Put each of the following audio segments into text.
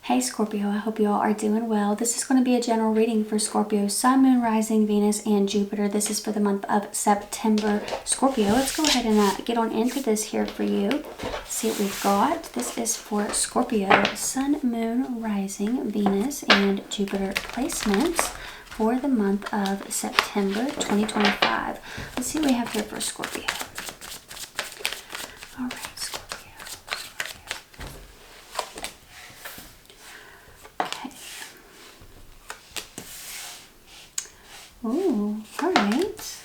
Hey Scorpio, I hope you all are doing well. This is going to be a general reading for Scorpio, Sun, Moon, Rising, Venus, and Jupiter. This is for the month of September. Scorpio, let's go ahead and get on into this here for you. See what we've got. This is for Scorpio, Sun, Moon, Rising, Venus, and Jupiter placements for the month of September 2025. Let's see what we have here for Scorpio. All right. Ooh, all right.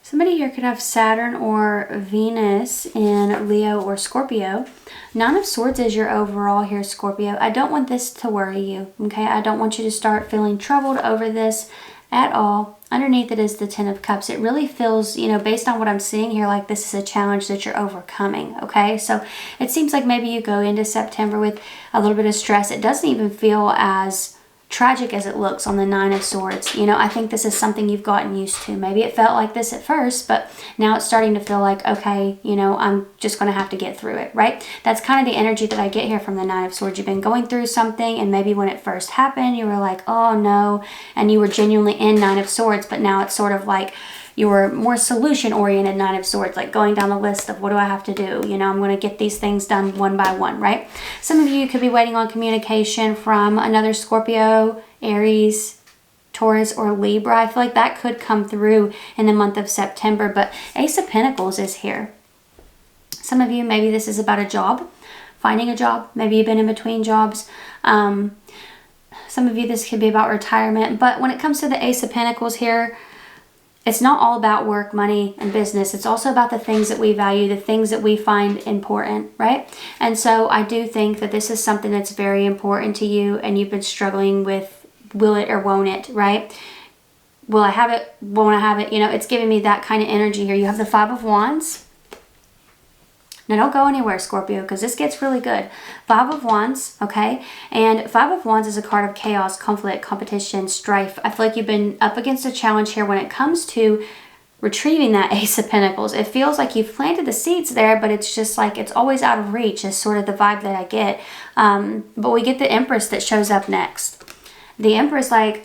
Somebody here could have Saturn or Venus in Leo or Scorpio. Nine of Swords is your overall here, Scorpio. I don't want this to worry you, okay? I don't want you to start feeling troubled over this at all. Underneath it is the Ten of Cups. It really feels, you know, based on what I'm seeing here, like this is a challenge that you're overcoming, okay? So it seems like maybe you go into September with a little bit of stress. It doesn't even feel as tragic as it looks on the Nine of Swords. You know, I think this is something you've gotten used to. Maybe it felt like this at first, but now it's starting to feel like, okay, you know, I'm just going to have to get through it, right? That's kind of the energy that I get here from the Nine of Swords. You've been going through something, and maybe when it first happened, you were like, oh no, and you were genuinely in Nine of Swords, but now it's sort of like your more solution-oriented Nine of Swords, like going down the list of what do I have to do? You know, I'm going to get these things done one by one, right? Some of you could be waiting on communication from another Scorpio, Aries, Taurus, or Libra. I feel like that could come through in the month of September, but Ace of Pentacles is here. Some of you, maybe this is about a job, finding a job. Maybe you've been in between jobs. Some of you, this could be about retirement, but when it comes to the Ace of Pentacles here, it's not all about work, money, and business. It's also about the things that we value, the things that we find important, right? And so I do think that this is something that's very important to you, and you've been struggling with will it or won't it, right? Will I have it? Won't I have it? You know, it's giving me that kind of energy here. You have the Five of Wands. Now don't go anywhere, Scorpio, because this gets really good. Five of Wands, okay? And Five of Wands is a card of chaos, conflict, competition, strife. I feel like you've been up against a challenge here when it comes to retrieving that Ace of Pentacles. It feels like you've planted the seeds there, but it's just like it's always out of reach is sort of the vibe that I get. But we get the Empress that shows up next. The Empress, like,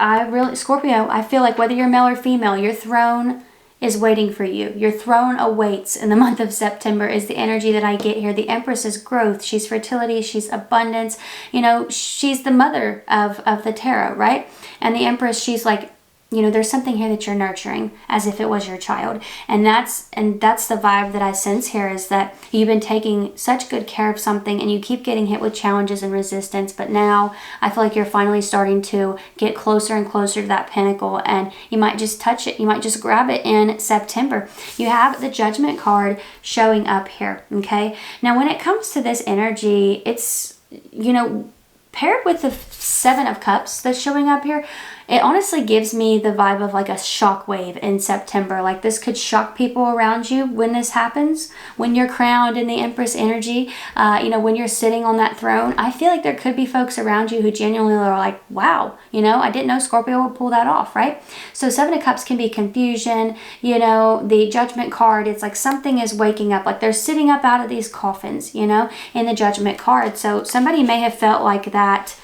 Scorpio, I feel like whether you're male or female, your throne is waiting for you. Your throne awaits in the month of September is the energy that I get here. The Empress is growth. She's fertility. She's abundance. You know, she's the mother of the tarot, right? And the Empress, she's like, you know, there's something here that you're nurturing as if it was your child. And that's the vibe that I sense here is that you've been taking such good care of something and you keep getting hit with challenges and resistance. But now I feel like you're finally starting to get closer and closer to that pinnacle, and you might just touch it. You might just grab it in September. You have the Judgment card showing up here, okay? Now, when it comes to this energy, it's, you know, paired with the Seven of Cups that's showing up here, it honestly gives me the vibe of like a shockwave in September. Like this could shock people around you when this happens, when you're crowned in the Empress energy, you know, when you're sitting on that throne. I feel like there could be folks around you who genuinely are like, wow, you know, I didn't know Scorpio would pull that off, right? So Seven of Cups can be confusion. You know, the Judgment card, it's like something is waking up, like they're sitting up out of these coffins, you know, in the Judgment card. So somebody may have felt like that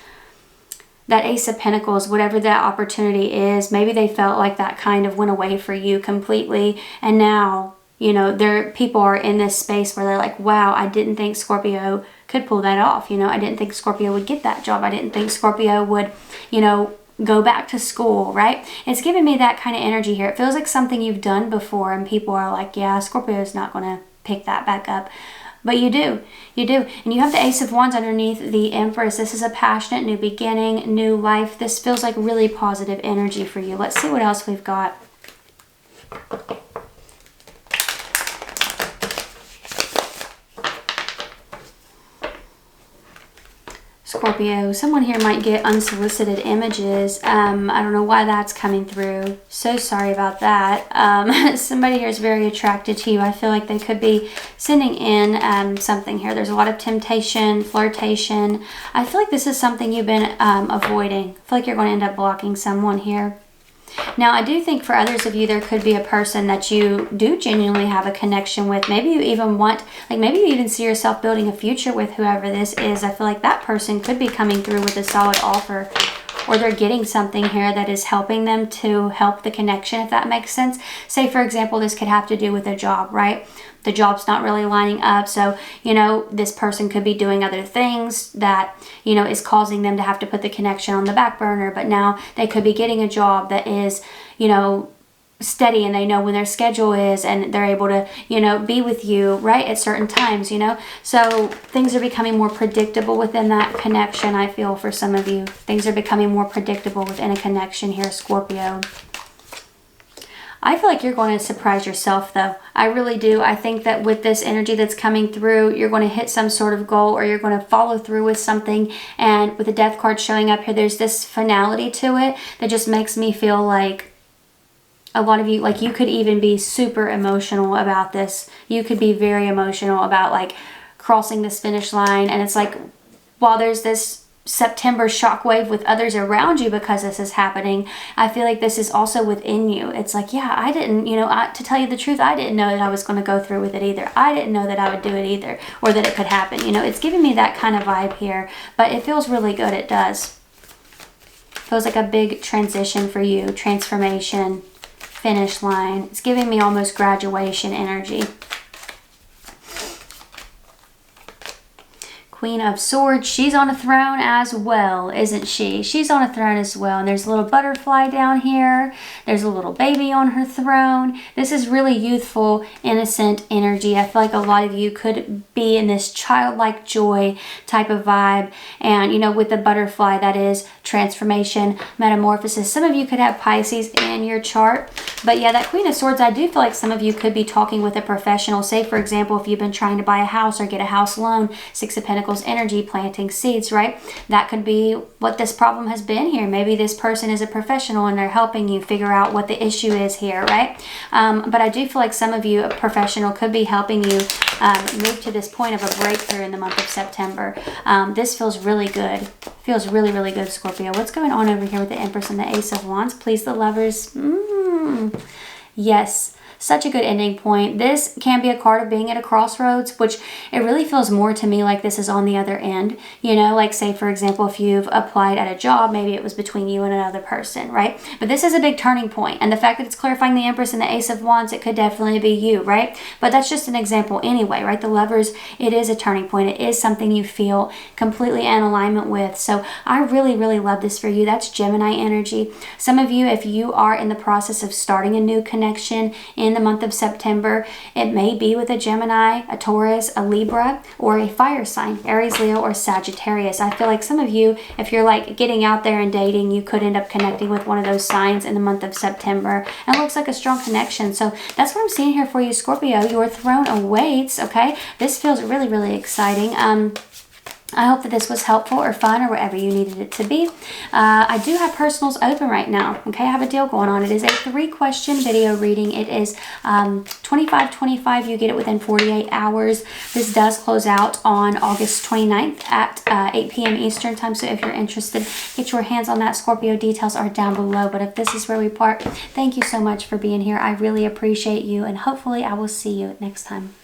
Ace of Pentacles, whatever that opportunity is, maybe they felt like that kind of went away for you completely. And now, you know, people are in this space where they're like, wow, I didn't think Scorpio could pull that off. You know, I didn't think Scorpio would get that job. I didn't think Scorpio would, you know, go back to school, right? It's giving me that kind of energy here. It feels like something you've done before and people are like, yeah, Scorpio is not going to pick that back up. But you do. And you have the Ace of Wands underneath the Empress. This is a passionate new beginning, new life. This feels like really positive energy for you. Let's see what else we've got. Scorpio, someone here might get unsolicited images. I don't know why that's coming through. So sorry about that. Somebody here is very attracted to you. I feel like they could be sending in something here. There's a lot of temptation, flirtation. I feel like this is something you've been avoiding. I feel like you're going to end up blocking someone here. Now, I do think for others of you, there could be a person that you do genuinely have a connection with. Maybe you even want, like maybe you even see yourself building a future with whoever this is. I feel like that person could be coming through with a solid offer, or they're getting something here that is helping them to help the connection, if that makes sense. Say, for example, this could have to do with a job, right? The job's not really lining up, so, you know, this person could be doing other things that, you know, is causing them to have to put the connection on the back burner, but now they could be getting a job that is, you know, steady, and they know when their schedule is, and they're able to, you know, be with you right at certain times, you know. So things are becoming more predictable within that connection. I feel for some of you, things are becoming more predictable within a connection here, Scorpio. I feel like you're going to surprise yourself, though. I really do. I think that with this energy that's coming through, you're going to hit some sort of goal, or you're going to follow through with something. And with the Death card showing up here, there's this finality to it that just makes me feel like a lot of you, like you could even be super emotional about this. You could be very emotional about like crossing this finish line. And it's like, while there's this September shockwave with others around you because this is happening, I feel like this is also within you. It's like, yeah, I didn't, you know, to tell you the truth, I didn't know that I was going to go through with it either. I didn't know that I would do it either, or that it could happen. You know, it's giving me that kind of vibe here, but it feels really good. It does. Feels like a big transition for you, transformation, finish line. It's giving me almost graduation energy. Queen of Swords, she's on a throne as well, isn't she? She's on a throne as well. And there's a little butterfly down here. There's a little baby on her throne. This is really youthful, innocent energy. I feel like a lot of you could be in this childlike joy type of vibe. And, you know, with the butterfly, that is transformation, metamorphosis. Some of you could have Pisces in your chart. But yeah, that Queen of Swords, I do feel like some of you could be talking with a professional. Say, for example, if you've been trying to buy a house or get a house loan, Six of Pentacles energy, planting seeds, right? That could be what this problem has been here. Maybe this person is a professional and they're helping you figure out what the issue is here, right? But I do feel like some of you, a professional, could be helping you move to this point of a breakthrough in the month of September. This feels really good. Feels really, really good, Scorpio. What's going on over here with the Empress and the Ace of Wands? Please, the Lovers. Yes. Such a good ending point. This can be a card of being at a crossroads, which it really feels more to me like this is on the other end. You know, like say, for example, if you've applied at a job, maybe it was between you and another person, right? But this is a big turning point. And the fact that it's clarifying the Empress and the Ace of Wands, it could definitely be you, right? But that's just an example anyway, right? The Lovers, it is a turning point. It is something you feel completely in alignment with. So I really, really love this for you. That's Gemini energy. Some of you, if you are in the process of starting a new connection in the month of September, it may be with a Gemini, a Taurus, a Libra, or a fire sign, Aries, Leo, or Sagittarius. I feel like some of you, if you're like getting out there and dating, you could end up connecting with one of those signs in the month of September. And it looks like a strong connection. So that's what I'm seeing here for you, Scorpio. Your throne awaits, okay? This feels really, really exciting. I hope that this was helpful or fun or whatever you needed it to be. I do have personals open right now. Okay, I have a deal going on. It is a 3-question video reading. It is $25.25. You get it within 48 hours. This does close out on August 29th at 8 p.m. Eastern time. So if you're interested, get your hands on that. Scorpio, details are down below. But if this is where we part, thank you so much for being here. I really appreciate you, and hopefully I will see you next time.